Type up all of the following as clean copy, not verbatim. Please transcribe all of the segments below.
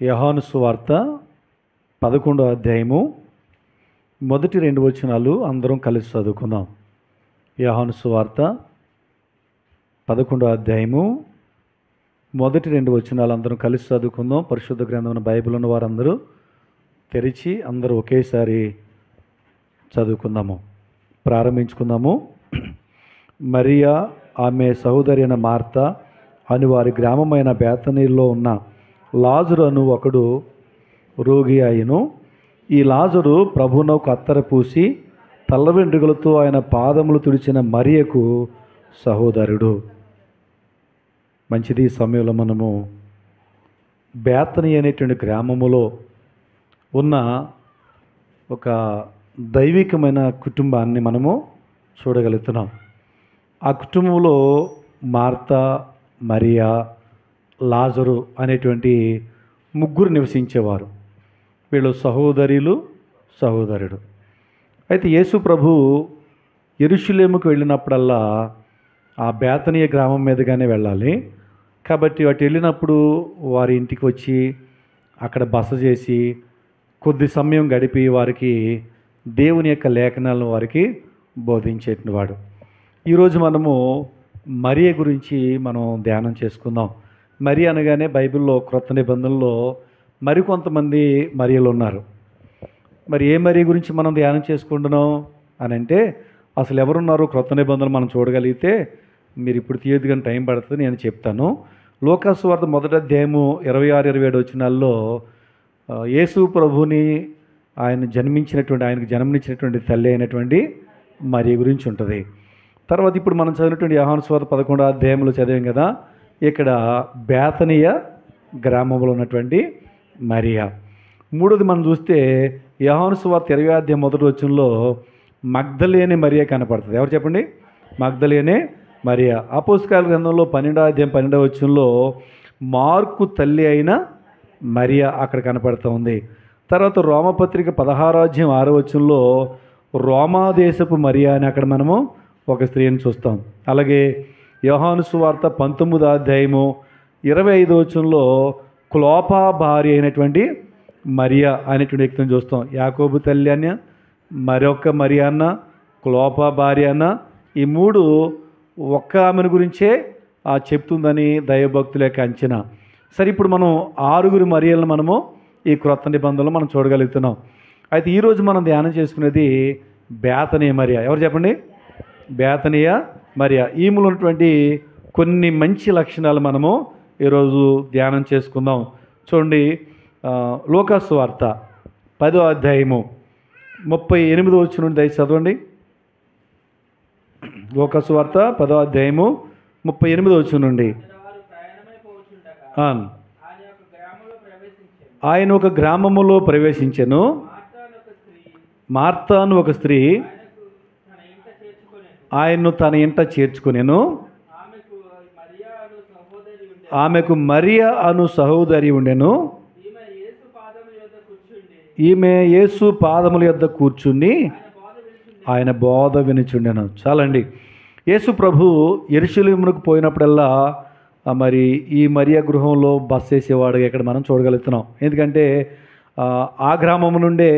యోహాను సువార్త 11వ అధ్యాయము మొదటి 2 వచనాలు అందరం కలిసి చదువుకుందాం. యోహాను సువార్త 11వ అధ్యాయము మొదటి 2 వచనాలు అందరం కలిసి చదువుకుందాం. పరిశుద్ధ గ్రంథమైన బైబిల్ ఉన్న వారందరూ తెరిచి అందరూ ఒకేసారి చదువుకుందాము. ప్రారంభించుకుందాము. మరియా ఆమె సహోదరి అయిన మార్త అని వారి గ్రామమైన బేతనీలో ఉన్న లాజరు అను ఒకడు రోగి అయ్యను. ఈ లాజరు ప్రభువునకు అత్తర పూసి తల్ల వెంట్రుకలతో ఆయన పాదములు తుడిచిన మరియకు సహోదరుడు. మంచిది. ఈ సమయంలో మనము బేతనీ అనేటువంటి గ్రామములో ఉన్న ఒక దైవికమైన కుటుంబాన్ని మనము చూడగలుగుతున్నాం. ఆ కుటుంబంలో మార్త, మరియా, లాజరు అనేటువంటి ముగ్గురు నివసించేవారు. వీళ్ళు సహోదరుడు. అయితే యేసు ప్రభు యెరూషలేముకు వెళ్ళినప్పుడల్లా ఆ బేతనీయ గ్రామం మీదుగానే వెళ్ళాలి. కాబట్టి వాటి వెళ్ళినప్పుడు వారి ఇంటికి వచ్చి అక్కడ బస చేసి కొద్ది సమయం గడిపి వారికి దేవుని యొక్క లేఖనాలను వారికి బోధించేటివాడు. ఈరోజు మనము మరియ గురించి మనం ధ్యానం చేసుకుందాం. మరి అనగానే బైబిల్లో క్రొత్త నిబంధనలో మరికొంతమంది మరియలు ఉన్నారు. మరి ఏ మరి గురించి మనం ధ్యానం చేసుకుంటున్నాం అని అంటే అసలు ఎవరున్నారు క్రొత్త నిబంధనలు మనం చూడగలిగితే మీరు ఇప్పుడు తీయదు కానీ టైం పడుతుంది, నేను చెప్తాను. లూకా సువార్త 1వ అధ్యాయము 26-27 వచనాల్లో యేసు ప్రభుని ఆయనకు జన్మనిచ్చినటువంటి తల్లి అయినటువంటి మరియ గురించి ఉంటుంది. తర్వాత ఇప్పుడు మనం చదివినటువంటి యోహాను సువార్త 11వ అధ్యాయంలో చదివాం కదా, ఇక్కడ బేతనీయ గ్రామంలో ఉన్నటువంటి మరియా. మూడోది మనం చూస్తే యోహాను సువార్త 20వ అధ్యాయం 1వ వచనంలో మగ్దలేనే మరియా కనపడుతుంది. ఎవరు చెప్పండి? మగ్దలేనే మరియా. అపోస్తలుల గ్రంథంలో 12వ అధ్యాయం 12వ వచనంలో మార్కు తల్లి అయిన మరియా అక్కడ కనపడుతూ ఉంది. తర్వాత రోమపత్రిక 16వ అధ్యాయం 6వ వచనంలో రోమా దేశపు మరియా అని అక్కడ మనము ఒక స్త్రీని చూస్తాం. అలాగే యోహాను సువార్త 19వ అధ్యాయము 25వ వచనంలో క్లోపా భార్య అయినటువంటి మరియా అనేటువంటి వ్యక్తిని చూస్తాం. యాకోబు తల్లి అన్న, మరొక మరియా అన్న, క్లోపా భార్య అన్న, ఈ మూడు ఒక్క ఆమెను గురించే చెప్తుందని దైవభక్తుల యొక్క అంచనా. సరే, ఇప్పుడు మనం 6 మరియలను మనము ఈ క్రొత్త నిబంధనలు మనం చూడగలుగుతున్నాం. అయితే ఈరోజు మనం ధ్యానం చేసుకునేది బేతనీయ మరియా. ఎవరు చెప్పండి? బేతనీయ మరియా. ఈమెలో ఉన్నటువంటి కొన్ని మంచి లక్షణాలు మనము ఈరోజు ధ్యానం చేసుకుందాం. చూడండి, లూకా సువార్త 10వ అధ్యాయము 38వ వచనం నుండి దయచేసి చదవండి. లూకా సువార్త 10వ అధ్యాయము 38వ వచనం నుండి. ఆయన ఒక గ్రామములో ప్రవేశించెను. మార్తా అను ఒక స్త్రీ ఆయన్ను తన ఇంట చేర్చుకునేను. ఆమెకు మరియా అను సహోదరి ఉండెను. ఈమె యేసు పాదముల యొద్ద కూర్చుని ఆయన బోధ వినుచుండెను. చాలండి. యేసు ప్రభు యెరూషలేమునకు పోయినప్పుడల్లా మరి ఈ మరియా గృహంలో బస చేసేవాడుగా ఇక్కడ మనం చూడగలుగుతున్నాం. ఎందుకంటే ఆ గ్రామం నుండే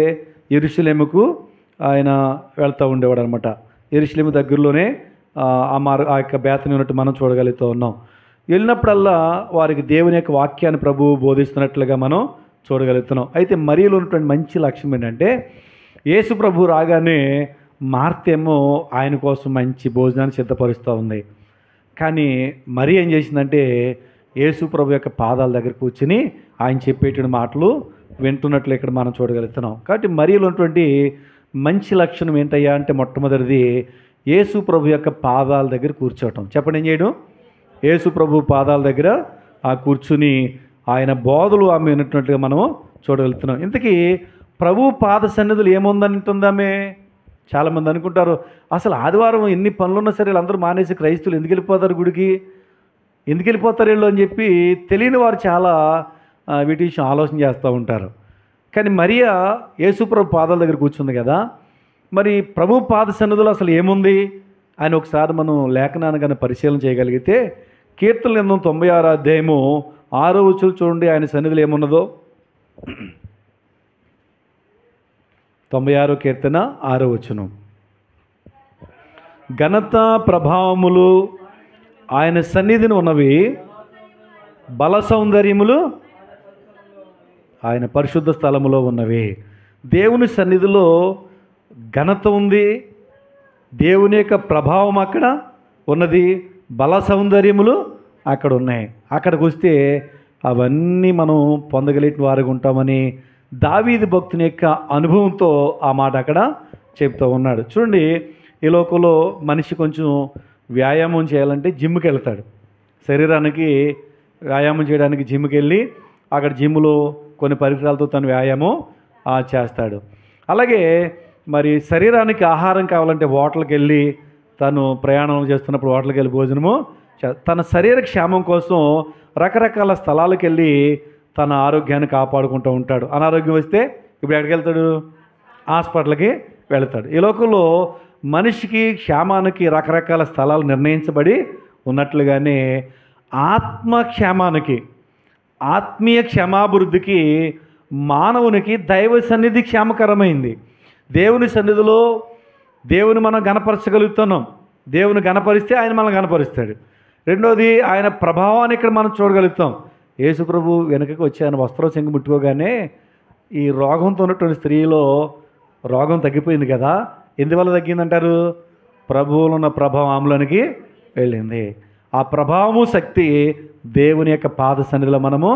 యెరూషలేముకు ఆయన వెళ్తూ ఉండేవాడు అనమాట. యెరూషలేము దగ్గరలోనే ఆ యొక్క బేతనీ ఉన్నట్టు మనం చూడగలుగుతూ ఉన్నాం. వెళ్ళినప్పుడల్లా వారికి దేవుని యొక్క వాక్యాన్ని ప్రభువు బోధిస్తున్నట్లుగా మనం చూడగలుగుతున్నాం. అయితే మరియలో ఉన్నటువంటి మంచి లక్ష్యం ఏంటంటే యేసు ప్రభు రాగానే మార్తేమో ఆయన కోసం మంచి భోజనాన్ని సిద్ధపరుస్తూ ఉంది. కానీ మరి ఏం చేసిందంటే యేసు ప్రభు యొక్క పాదాల దగ్గర కూర్చుని ఆయన చెప్పేటువంటి మాటలు వింటున్నట్లు ఇక్కడ మనం చూడగలుగుతున్నాం. కాబట్టి మరియలో ఉన్నటువంటి మంచి లక్షణం ఏంటయ్యా అంటే మొట్టమొదటిది యేసు ప్రభు యొక్క పాదాల దగ్గర కూర్చోవటం. చెప్పండి, ఏం చేయడం? యేసు ప్రభు పాదాల దగ్గర కూర్చుని ఆయన బోధలు ఆమె విన్నట్టుగా మనం చూడగలుగుతున్నాం. ఇంతకీ ప్రభు పాద సన్నిధులు ఏముందంటుందామే? చాలామంది అనుకుంటారు అసలు ఆదివారం ఎన్ని పనులున్నా సరే వీళ్ళందరూ మానేసి క్రైస్తవులు ఎందుకు వెళ్ళిపోతారు గుడికి, ఎందుకు వెళ్ళిపోతారు వీళ్ళు అని చెప్పి తెలియని వారు చాలా వీటి విషయం ఆలోచన చేస్తూ ఉంటారు. కానీ మరియా యేసు ప్రభు పాదాల దగ్గర కూర్చుంది కదా, మరి ప్రభు పాద సన్నిధిలో అసలు ఏముంది అని ఒకసారి మనం లేఖనాన్ని కానీ పరిశీలన చేయగలిగితే కీర్తనల గ్రంథం 96వ అధ్యాయము 6వ వచనం చూడండి. ఆయన సన్నిధిలో ఏమున్నదో 96 కీర్తన 6వ వచనం. ఘనత ప్రభావములు ఆయన సన్నిధిని ఉన్నవి, బల సౌందర్యములు ఆయన పరిశుద్ధ స్థలములో ఉన్నవి. దేవుని సన్నిధిలో ఘనత ఉంది, దేవుని యొక్క ప్రభావం అక్కడ ఉన్నది, బల సౌందర్యములు అక్కడ ఉన్నాయి. అక్కడికి వస్తే అవన్నీ మనం పొందగలిగిన వారుగా ఉంటామని దావీదు భక్తుని యొక్క అనుభవంతో ఆ మాట అక్కడ చెప్తూ ఉన్నాడు. చూడండి, ఈ లోకంలో మనిషి కొంచెం వ్యాయామం చేయాలంటే జిమ్కి వెళ్తాడు. శరీరానికి వ్యాయామం చేయడానికి జిమ్కి వెళ్ళి అక్కడ జిమ్లో కొన్ని పరికరాలతో తను వ్యాయామం చేస్తాడు. అలాగే మరి శరీరానికి ఆహారం కావాలంటే హోటల్కి వెళ్ళి తను ప్రయాణం చేస్తున్నప్పుడు హోటల్కి వెళ్ళి భోజనము తన శరీర క్షేమం కోసం రకరకాల స్థలాలకు వెళ్ళి తన ఆరోగ్యాన్ని కాపాడుకుంటూ ఉంటాడు. అనారోగ్యం వస్తే ఇప్పుడు ఎక్కడికి వెళ్తాడు? హాస్పిటల్కి వెళ్తాడు. ఈ లోకంలో మనిషికి క్షేమానికి రకరకాల స్థలాలు నిర్ణయించబడి ఉన్నట్లుగానే ఆత్మక్షేమానికి, ఆత్మీయ క్షేమాభివృద్ధికి మానవునికి దైవ సన్నిధి క్షేమకరమైంది. దేవుని సన్నిధిలో దేవుని మనం గణపరచగలుగుతున్నాం. దేవుని గణపరిస్తే ఆయన మనల్ని గణపరుస్తాడు. రెండోది, ఆయన ప్రభావాన్ని ఇక్కడ మనం చూడగలుగుతాం. యేసు ప్రభు వెనుకకి వచ్చి ఆయన వస్త్రం చెంగు ముట్టుకోగానే ఈ రోగంతో ఉన్నటువంటి స్త్రీలో రోగం తగ్గిపోయింది కదా. ఎందువల్ల తగ్గిందంటారు? ప్రభువులో ఉన్న ప్రభావం ఆమెలోనికి వెళ్ళింది. ఆ ప్రభావము శక్తి దేవుని యొక్క పాద సన్నిధిలో మనము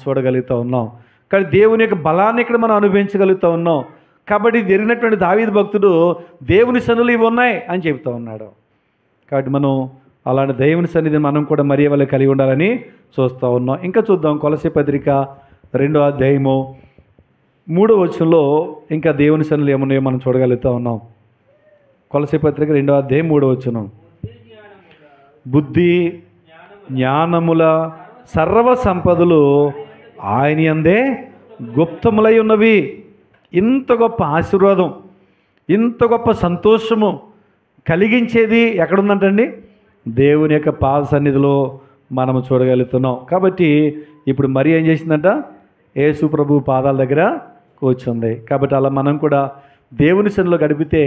చూడగలుగుతూ ఉన్నాం. కానీ దేవుని యొక్క బలాన్ని ఇక్కడ మనం అనుభవించగలుగుతూ ఉన్నాం. కాబట్టి జరిగినటువంటి దావీదు భక్తుడు దేవుని సన్నిధిలో ఇవి ఉన్నాయి అని చెబుతూ ఉన్నాడు. కాబట్టి మనం అలాంటి దేవుని సన్నిధిని మనం కూడా మరియ వల్ల కలిగి ఉండాలని చూస్తూ ఉన్నాం. ఇంకా చూద్దాం, కొలసీ పత్రిక 2వ అధ్యాయము 3వ వచనంలో ఇంకా దేవుని సన్నిధిలో ఏమున్నాయో మనం చూడగలుగుతూ ఉన్నాం. కొలసీ పత్రిక 2వ అధ్యాయం 3వ వచనం. బుద్ధి జ్ఞానముల సర్వ సంపదలు ఆయన యందే గుప్తములై ఉన్నవి. ఇంత గొప్ప ఆశీర్వాదం, ఇంత గొప్ప సంతోషము కలిగించేది ఎక్కడుందంటండి? దేవుని యొక్క పాద సన్నిధిలో మనము చూడగలుగుతున్నాం. కాబట్టి ఇప్పుడు మరి ఏం చేసిందంట? యేసు ప్రభు పాదాల దగ్గర కూర్చుంది. కాబట్టి అలా మనం కూడా దేవుని సన్నిధిలో గడిపితే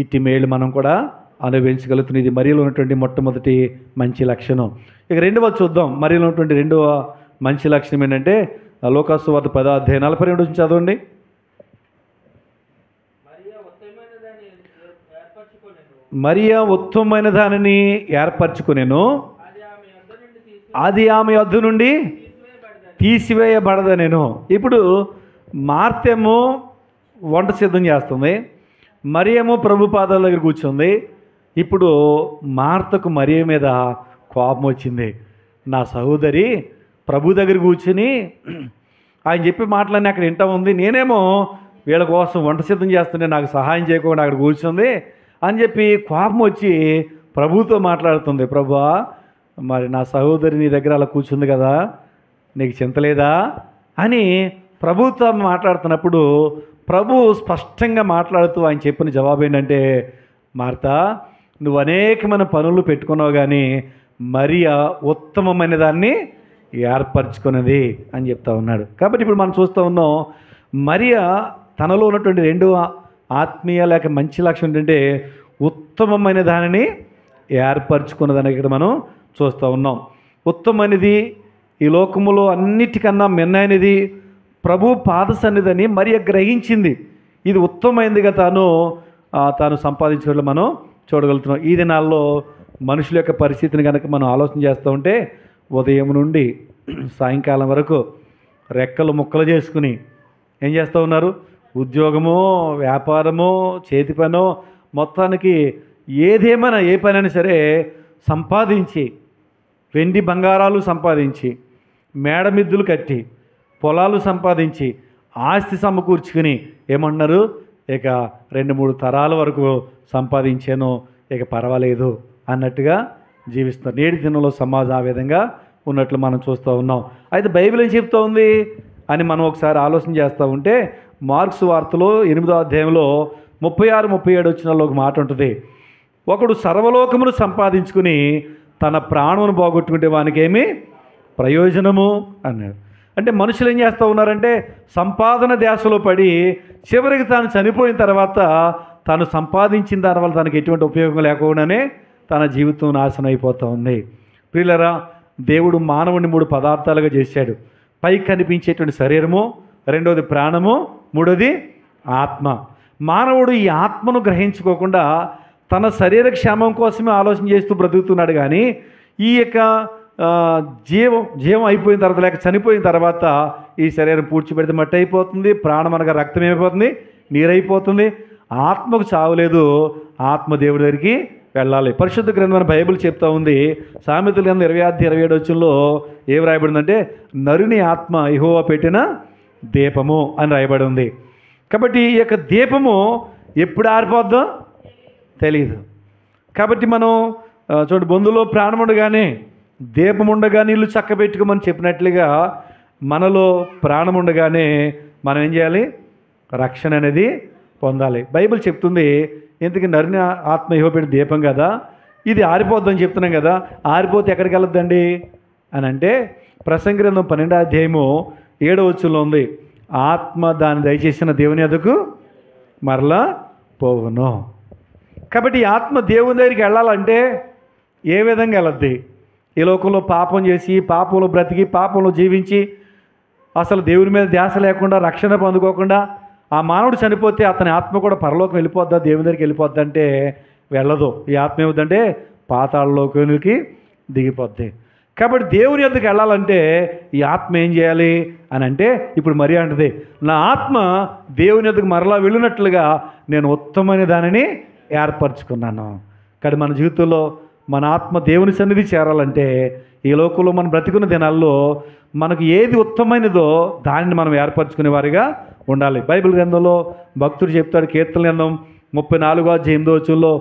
ఇట్టి మేలు మనం కూడా అనుభవించగలుగుతున్నాం. ఇది మరియలో ఉన్నటువంటి మొట్టమొదటి మంచి లక్షణం. ఇక రెండవ చూద్దాం. మరియలో ఉన్నటువంటి రెండవ మంచి లక్షణం ఏంటంటే లోకాసు వార్త 10వ అధ్యాయం 42 నుంచి చదవండి. మరియా ఉత్తమమైన దానిని ఏర్పరచుకునేను, అది ఆమె యొద్ద నుండి తీసివేయబడదనేను. ఇప్పుడు మార్తేమో వంట సిద్ధం చేస్తుంది, మరియేమో ప్రభు పాదాల దగ్గర కూర్చుంది. ఇప్పుడు మార్తకు మరియ మీద కోపం వచ్చింది. నా సహోదరి ప్రభు దగ్గర కూర్చుని ఆయన చెప్పి మాటలన్నీ అక్కడ వింటా ఉంది, నేనేమో వీళ్ళ కోసం వంట సిద్ధం చేస్తుంటే నాకు సహాయం చేయకుండా అక్కడ కూర్చుంది అని చెప్పి కోపం వచ్చి ప్రభుతో మాట్లాడుతుంది. ప్రభువా, మరి నా సహోదరి నీ దగ్గర అలా కూర్చుంది కదా, నీకు చింతలేదా అని ప్రభుతో మాట్లాడుతున్నప్పుడు ప్రభు స్పష్టంగా మాట్లాడుతూ ఆయన చెప్పిన జవాబు ఏంటంటే, మార్తా, నువ్వు అనేకమైన పనులు పెట్టుకున్నావు కానీ మరియ ఉత్తమమైన దాన్ని ఏర్పరచుకున్నది అని చెప్తా ఉన్నాడు. కాబట్టి ఇప్పుడు మనం చూస్తూ ఉన్నాం, మరియ తనలో ఉన్నటువంటి రెండవ ఆత్మీయ లేక మంచి లక్షణం ఏంటంటే ఉత్తమమైన దానిని ఏర్పరచుకున్నదని ఇక్కడ మనం చూస్తూ ఉన్నాం. ఉత్తమమైనది, ఈ లోకములో అన్నిటికన్నా మిన్నైనది ప్రభు పాద సన్నిధిని మరియ గ్రహించింది. ఇది ఉత్తమమైనదిగా తాను సంపాదించడం మనం చూడగలుగుతున్నాం. ఈ దినాల్లో మనుషుల యొక్క పరిస్థితిని కనుక మనం ఆలోచన చేస్తూ ఉంటే ఉదయం నుండి సాయంకాలం వరకు రెక్కలు ముక్కలు చేసుకుని ఏం చేస్తూ ఉన్నారు? ఉద్యోగమో, వ్యాపారమో, చేతి పనో, మొత్తానికి ఏదేమైనా ఏ పనైనా సరే సంపాదించి, వెండి బంగారాలు సంపాదించి, మేడమిద్దులు కట్టి, పొలాలు సంపాదించి, ఆస్తి సమకూర్చుకుని ఏమంటున్నారు? ఇక 2-3 తరాల వరకు సంపాదించాను, ఇక పర్వాలేదు అన్నట్టుగా జీవిస్తున్నారు. నేటి దినంలో సమాజం ఆ విధంగా ఉన్నట్లు మనం చూస్తూ ఉన్నాం. అయితే బైబిల్ ఏం చెప్తూ ఉంది అని మనం ఒకసారి ఆలోచన చేస్తూ ఉంటే మార్క్స్ వార్తలో 8వ అధ్యాయంలో 36-37 వచనాల్లో ఒక మాట ఉంటుంది. ఒకడు సర్వలోకమును సంపాదించుకుని తన ప్రాణమును పోగొట్టుకుంటే వానికి ఏమి ప్రయోజనము అన్నాడు. అంటే మనుషులు ఏం చేస్తూ ఉన్నారంటే సంపాదన ధ్యాసలో పడి చివరికి తాను చనిపోయిన తర్వాత తాను సంపాదించిన దానివల్ల తనకి ఎటువంటి ఉపయోగం లేకుండానే తన జీవితం నాశనం అయిపోతూ ఉంది. ప్రియులరా, దేవుడు మానవుని 3 పదార్థాలుగా చేశాడు. పైకి కనిపించేటువంటి శరీరము, రెండోది ప్రాణము, మూడోది ఆత్మ. మానవుడు ఈ ఆత్మను గ్రహించుకోకుండా తన శరీర క్షేమం కోసమే ఆలోచన చేస్తూ బ్రతుకుతున్నాడు. కానీ ఈ యొక్క జీవం అయిపోయిన తర్వాత లేక చనిపోయిన తర్వాత ఈ శరీరం పూడ్చిపెడితే మట్టి అయిపోతుంది, ప్రాణం అనగా రక్తం ఏమైపోతుంది, నీరైపోతుంది. ఆత్మకు చావులేదు, ఆత్మ దేవుడి దగ్గరికి వెళ్ళాలి. పరిశుద్ధ గ్రంథమైన బైబిల్ చెప్తా ఉంది. సామెతల గ్రంథం 20:27 ఏం రాయబడిందంటే నరుని ఆత్మ యెహోవా పెట్టిన దీపము అని రాయబడి ఉంది. కాబట్టి ఈ యొక్క దీపము ఎప్పుడు ఆరిపోద్దో తెలియదు. కాబట్టి మనం చూడండి, బొందులో ప్రాణం ఉండగానే దీపం ఉండగా నీళ్ళు చక్కబెట్టుకోమని చెప్పినట్లుగా మనలో ప్రాణం ఉండగానే మనం ఏం చేయాలి? రక్షణ అనేది పొందాలి. బైబిల్ చెప్తుంది, ఎందుకు నరుని ఆత్మ యెహోవా పెట్టిన దీపం కదా, ఇది ఆరిపోద్దని చెప్తున్నాం కదా, ఆరిపోతే ఎక్కడికి వెళ్ళొద్దండి అని అంటే ప్రసంగి గ్రంథం 12:7 ఉంది, ఆత్మ దాన్ని దయచేసిన దేవుని యొద్దకు మరలా పోవును. కాబట్టి ఈ ఆత్మ దేవుని దగ్గరికి వెళ్ళాలంటే ఏ విధంగా వెళ్ళద్ది? ఈ లోకంలో పాపం చేసి, పాపంలో బ్రతికి, పాపంలో జీవించి, అసలు దేవుని మీద ధ్యాస లేకుండా, రక్షణ పొందుకోకుండా ఆ మానవుడు చనిపోతే అతని ఆత్మ కూడా పరలోకం వెళ్ళిపోద్దా, దేవుని దగ్గరికి వెళ్ళిపోద్ది అంటే వెళ్ళదు. ఈ ఆత్మ ఏమిటంటే పాతాళలోకానికి దిగిపోద్ది. కాబట్టి దేవుని యొద్దకు వెళ్ళాలంటే ఈ ఆత్మ ఏం చేయాలి అని అంటే ఇప్పుడు మరి అంటది, నా ఆత్మ దేవుని యొద్దకు మరలా వెళ్ళినట్లుగా నేను ఉత్తమమైన దానిని ఏర్పరచుకున్నాను. కాబట్టి మన జీవితంలో మన ఆత్మ దేవుని సన్నిధి చేరాలంటే ఈ లోకంలో మనం బ్రతికున్న దినాల్లో మనకు ఏది ఉత్తమైనదో దానిని మనం ఏర్పరచుకునే వారిగా ఉండాలి. బైబిల్ గ్రంథంలో భక్తుడు చెప్తాడు, కీర్తన గ్రంథం 34:8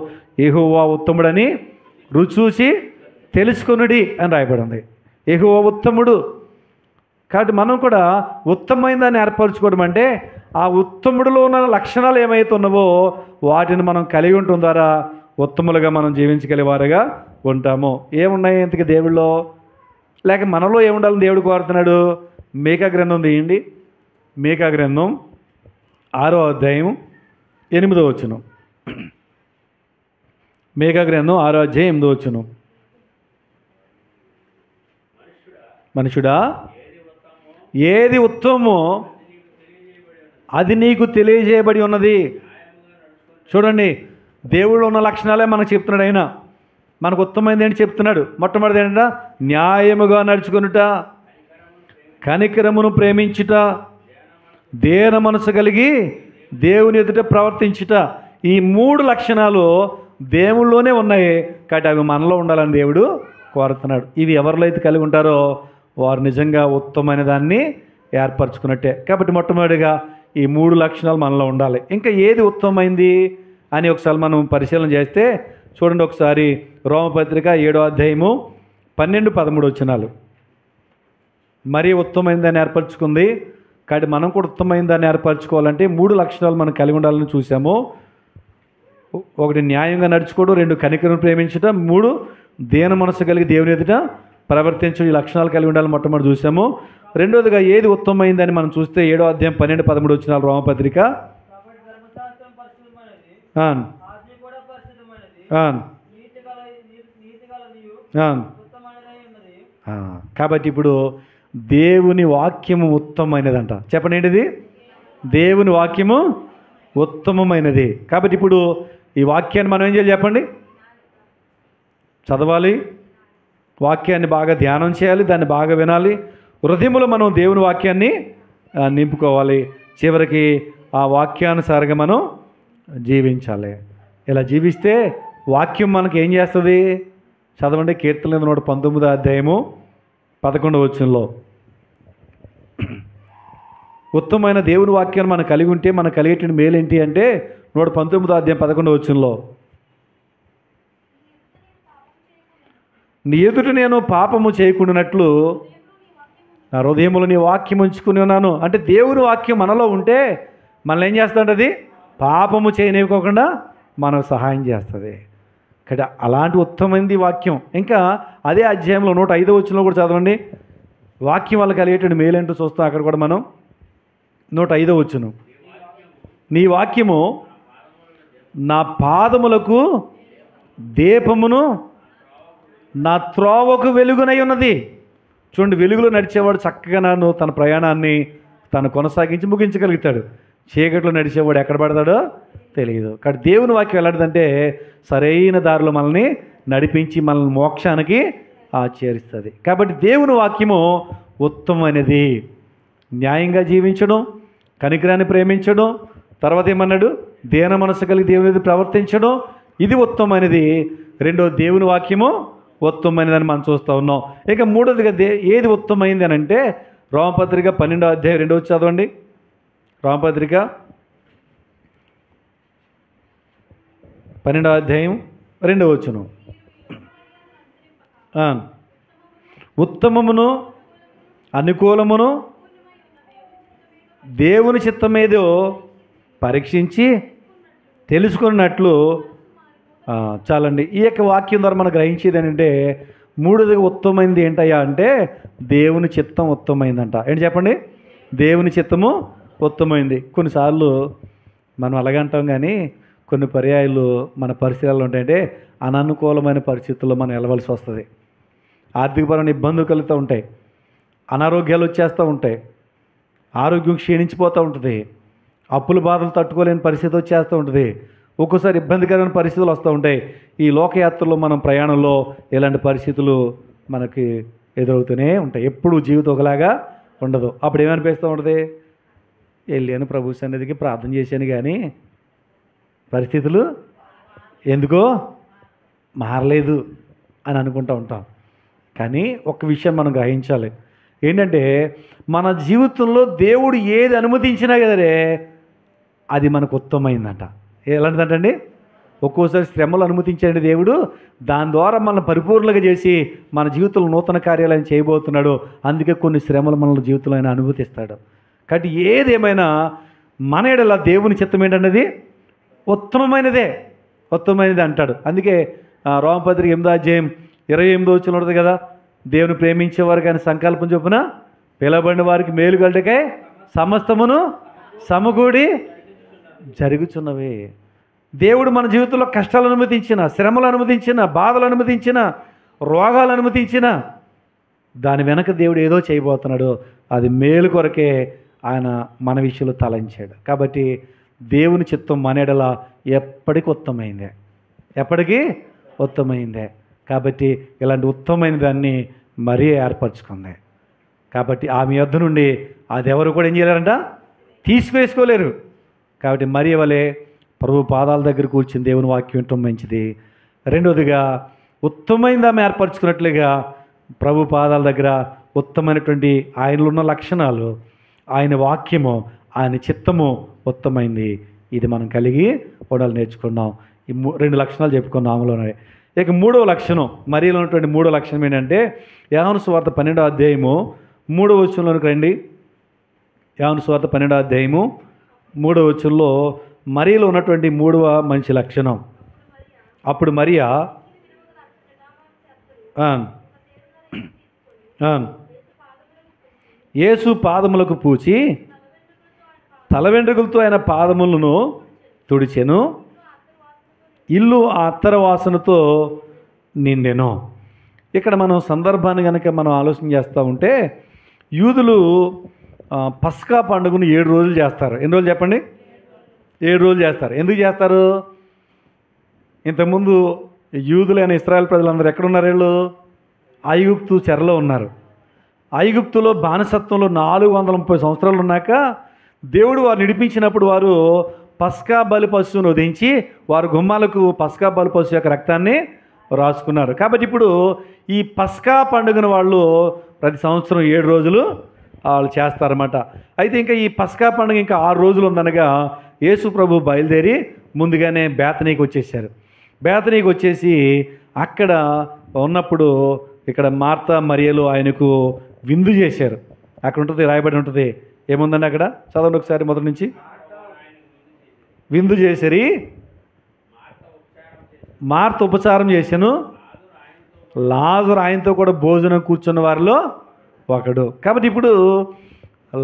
యెహోవా ఉత్తముడని రుచి చూసి తెలుసుకొనుడి అని రాయబడింది. యెహోవా ఉత్తముడు. కాబట్టి మనం కూడా ఉత్తమమైన దాన్ని ఏర్పరచుకోవడం అంటే ఆ ఉత్తముడిలో ఉన్న లక్షణాలు ఏమైతే ఉన్నావో వాటిని మనం కలిగి ఉండటం ద్వారా ఉత్తములుగా మనం జీవించగలిగేవారుగా ఉంటాము. ఏమున్నాయి ఇంతకీ దేవుళ్ళో, లేక మనలో ఏముండాలని దేవుడు కోరుతున్నాడు? మీకా గ్రంథం తీయండి. మీకా గ్రంథం 6:8. మీకా గ్రంథం 6:8. మనుషుడా, ఏది ఉత్తమమో అది నీకు తెలియజేయబడి ఉన్నది. చూడండి, దేవుళ్ళు ఉన్న లక్షణాలే మనకు చెప్తున్నాడు. ఆయన మనకు ఉత్తమైనది ఏంటి చెప్తున్నాడు? మొట్టమొదటి ఏంటంటే న్యాయముగా నడుచుకొనుట, కనికరమును ప్రేమించుట, దేన మనసు కలిగి దేవుని ఎదుట ప్రవర్తించుట. ఈ 3 లక్షణాలు దేవుళ్ళలోనే ఉన్నాయి. కాబట్టి అవి మనలో ఉండాలని దేవుడు కోరుతున్నాడు. ఇవి ఎవరిలో అయితే కలిగి ఉంటారో వారు నిజంగా ఉత్తమమైన దాన్ని ఏర్పరచుకున్నట్టే. కాబట్టి మొట్టమొదటిగా ఈ 3 లక్షణాలు మనలో ఉండాలి. ఇంకా ఏది ఉత్తమమైంది అని ఒకసారి మనం పరిశీలన చేస్తే చూడండి, ఒకసారి రోమపత్రిక 7:12-13 మరీ ఉత్తమమైన దాన్ని ఏర్పరచుకుంది. కాబట్టి మనం కూడా ఉత్తమమైన దాన్ని ఏర్పరచుకోవాలంటే 3 లక్షణాలు మనం కలిగి ఉండాలని చూసాము. 1 న్యాయంగా నడుచుకోవడం, 2 కనికరం ప్రేమించడం, 3 దీన మనసు కలిగి దేవుని ఎదుట ప్రవర్తించడం. ఈ లక్షణాలు కలిగి ఉండాలని మొట్టమొదటి చూసాము. రెండోదిగా ఏది ఉత్తమమైందని మనం చూస్తే 7:12-13 రోమపత్రిక. కాబట్టి ఇప్పుడు దేవుని వాక్యము ఉత్తమమైనదంట. చెప్పండి, ఏంటిది? దేవుని వాక్యము ఉత్తమమైనది. కాబట్టి ఇప్పుడు ఈ వాక్యాన్ని మనం ఏం చేయాలి చెప్పండి? చదవాలి, వాక్యాన్ని బాగా ధ్యానం చేయాలి, దాన్ని బాగా వినాలి, హృదయములో మనం దేవుని వాక్యాన్ని నింపుకోవాలి. చివరికి ఆ వాక్యానుసారంగా మనం జీవించాలి. ఇలా జీవిస్తే వాక్యం మనకి ఏం చేస్తుంది? చదవండి, కీర్తన 119:11 ఉత్తమమైన దేవుని వాక్యాన్ని మనం కలిగి ఉంటే మనకు కలిగేటువంటి మేలు ఏంటి అంటే 119:11 నీ ఎదుట నేను పాపము చేయకుండానట్లు నా హృదయములో నీ వాక్యం ఉంచుకుని ఉన్నాను. అంటే దేవుని వాక్యం మనలో ఉంటే మనల్ని ఏం చేస్తుందంటే అది పాపము చేయనివ్వకుండా మనకు సహాయం చేస్తుంది. కదా అలాంటి ఉత్తమమైనది వాక్యం. ఇంకా అదే అధ్యాయంలో 105 కూడా చదవండి. వాక్యం వల్ల కలిగేటువంటి మేలేంటో చూస్తాం. అక్కడ కూడా మనం 105వ వచనం, నీ వాక్యము నా పాదములకు దీపమును నా త్రోవకు వెలుగునై ఉన్నది. చూడండి, వెలుగులో నడిచేవాడు చక్కగా తన ప్రయాణాన్ని తను కొనసాగించి ముగించగలుగుతాడు. చీకట్లో నడిచేవాడు ఎక్కడ పడతాడో తెలియదు. కాబట్టి దేవుని వాక్యం ఎలాంటిదంటే సరైన దారిలో మనల్ని నడిపించి మనల్ని మోక్షానికి చేరుస్తుంది. కాబట్టి దేవుని వాక్యము ఉత్తమమైనది. న్యాయంగా జీవించడం, కనికరాన్ని ప్రేమించడం, తర్వాత ఏమన్నాడు, దీన మనసు కలిగి దేవుని ప్రవర్తించడం, ఇది ఉత్తమమైనది. రెండో, దేవుని వాక్యము ఉత్తమమైనదని మనం చూస్తూ ఉన్నాం. ఇక మూడోదిగా ఏది ఉత్తమమైంది అని అంటే రోమపత్రిక 12వ అధ్యాయం 2వ చదవండి. రోమపత్రిక 12వ అధ్యాయం 2వ వచనం, ఉత్తమమును అనుకూలమును దేవుని చిత్తమేదో పరీక్షించి తెలుసుకున్నట్లు. చాలండి. ఈ యొక్క వాక్యం ద్వారా మనం గ్రహించేది ఏంటంటే మూడోదిగా ఉత్తమమైనది ఏంటయ్యా అంటే దేవుని చిత్తం ఉత్తమమైందంట. ఏంటి చెప్పండి? దేవుని చిత్తము ఉత్తమమైంది. కొన్నిసార్లు మనం అలాగంటాం, కానీ కొన్ని పర్యాయాలు మన పరిస్థితుల్లో ఉంటాయంటే అననుకూలమైన పరిస్థితుల్లో మనం వెళ్ళవలసి వస్తుంది. ఆర్థికపరమైన ఇబ్బందులు కలుగుతూ ఉంటాయి, అనారోగ్యాలు వచ్చేస్తూ ఉంటాయి, ఆరోగ్యం క్షీణించిపోతూ ఉంటుంది, అప్పుల బాధలు తట్టుకోలేని పరిస్థితి వచ్చేస్తూ ఉంటుంది, ఒక్కోసారి ఇబ్బందికరమైన పరిస్థితులు వస్తూ ఉంటాయి. ఈ లోకయాత్రలో మనం ప్రయాణంలో ఇలాంటి పరిస్థితులు మనకి ఎదురవుతూనే ఉంటాయి. ఎప్పుడు జీవితం ఒకలాగా ఉండదు. అప్పుడు ఏమనిపిస్తూ ఉంటుంది, వెళ్ళాను ప్రభు సన్నిధికి ప్రార్థన చేశాను, కానీ పరిస్థితులు ఎందుకో మారలేదు అని అనుకుంటూ ఉంటాం. కానీ ఒక విషయం మనం గ్రహించాలి, ఏంటంటే మన జీవితంలో దేవుడు ఏది అనుమతించినా కదరే అది మనకు ఉత్తమమైందంట. ఎలాంటిదంటండి? ఒక్కోసారి శ్రమలు అనుమతించండి దేవుడు, దాని ద్వారా మనల్ని పరిపూర్ణంగా చేసి మన జీవితంలో నూతన కార్యాలను చేయబోతున్నాడు. అందుకే కొన్ని శ్రమలు మన జీవితంలో ఆయన అనుమతిస్తాడు. కాబట్టి ఏదేమైనా మన ఎడల దేవుని చిత్తం ఏంటన్నది ఉత్తమమైనదే, ఉత్తమమైనది అంటాడు. అందుకే రోమపత్రిక 8వ అధ్యాయం 28వ వచనం ఉంటుంది కదా, దేవుని ప్రేమించేవారు కానీ సంకల్పం చొప్పున పిలవబడిన వారికి మేలు కలుగుటకై సమస్తమును సమకూడి జరుగుచున్నవే. దేవుడు మన జీవితంలో కష్టాలు అనుమతించిన, శ్రమలు అనుమతించిన, బాధలు అనుమతించిన, రోగాలు అనుమతించిన, దాని వెనక దేవుడు ఏదో చేయబోతున్నాడు. అది మేలు కొరకే ఆయన మన విషయంలో తలంచాడు. కాబట్టి దేవుని చిత్తం మన ఎడల ఎప్పటికీ ఉత్తమైందే, ఎప్పటికీ ఉత్తమైందే. కాబట్టి ఇలాంటి ఉత్తమైన దాన్ని మరీ ఏర్పరచుకుంది. కాబట్టి ఆమె యొద్ద నుండి అది ఎవరు కూడా ఏం చేయలేరంట, తీసుకువేసుకోలేరు. కాబట్టి మరి వలె ప్రభు పాదాల దగ్గర కూర్చుని దేవుని వాక్యం వినటం మంచిది. రెండవదిగా ఉత్తమైనది ఆమె ఏర్పరచుకున్నట్లుగా ప్రభు పాదాల దగ్గర ఉత్తమైనటువంటి ఆయనలో ఉన్న లక్షణాలు, ఆయన వాక్యము, ఆయన చిత్తము ఉత్తమైంది. ఇది మనం కలిగి ఉండాలి, నేర్చుకున్నాం. ఈ 2 లక్షణాలు చెప్పుకున్నాం ఆమెలోనే. ఇక 3వ లక్షణం, మరియలో ఉన్నటువంటి 3వ లక్షణం ఏంటంటే యోహాను సువార్త 12వ అధ్యాయము 3వ వచనంలోనికి రండి. యోహాను సువార్త 12వ అధ్యాయము 3వ వచనంలో మరియలో ఉన్నటువంటి 3వ మంచి లక్షణం. అప్పుడు మరియా యేసు పాదములకు పూచి తల వెంట్రుకలతో ఆయన పాదములను తుడిచెను, ఇల్లు ఆ అత్తర వాసనతో నిండెను. ఇక్కడ మనం సందర్భాన్ని కనుక మనం ఆలోచన చేస్తూ ఉంటే యూదులు పస్కా పండుగను 7 రోజులు చేస్తారు. ఎన్ని రోజులు చెప్పండి? 7 రోజులు చేస్తారు. ఎందుకు చేస్తారు? ఇంతకుముందు యూదులైన ఇశ్రాయేల్ ప్రజలందరూ ఎక్కడున్నారు? వీళ్ళు ఐగుప్తు చెరలో ఉన్నారు. ఐగుప్తులో బానిసత్వంలో 430 సంవత్సరాలు ఉన్నాక దేవుడు వారు నడిపించినప్పుడు వారు పస్కా బలి పశువును వధించి వారు గుమ్మాలకు పస్కా బలి పశువు యొక్క రక్తాన్ని రాసుకున్నారు. కాబట్టి ఇప్పుడు ఈ పస్కా పండుగను వాళ్ళు ప్రతి సంవత్సరం 7 రోజులు వాళ్ళు చేస్తారన్నమాట. అయితే ఇంకా ఈ పస్కా పండుగ ఇంకా 6 రోజులు ఉందనగా యేసు ప్రభు బయలుదేరి ముందుగానే బేతనీకి వచ్చేసారు. బేతనీకి వచ్చేసి అక్కడ ఉన్నప్పుడు ఇక్కడ మార్తా మరియలు ఆయనకు విందు చేశారు. అక్కడ ఉంటుంది, రాయబడి ఉంటుంది. ఏముందండి అక్కడ? చదవండి ఒకసారి మొదటి నుంచి. విందు చేసరి, మార్త ఉపచారం చేశాను, లాజరు ఆయనతో కూడా భోజనం కూర్చున్న వారిలో ఒకడు. కాబట్టి ఇప్పుడు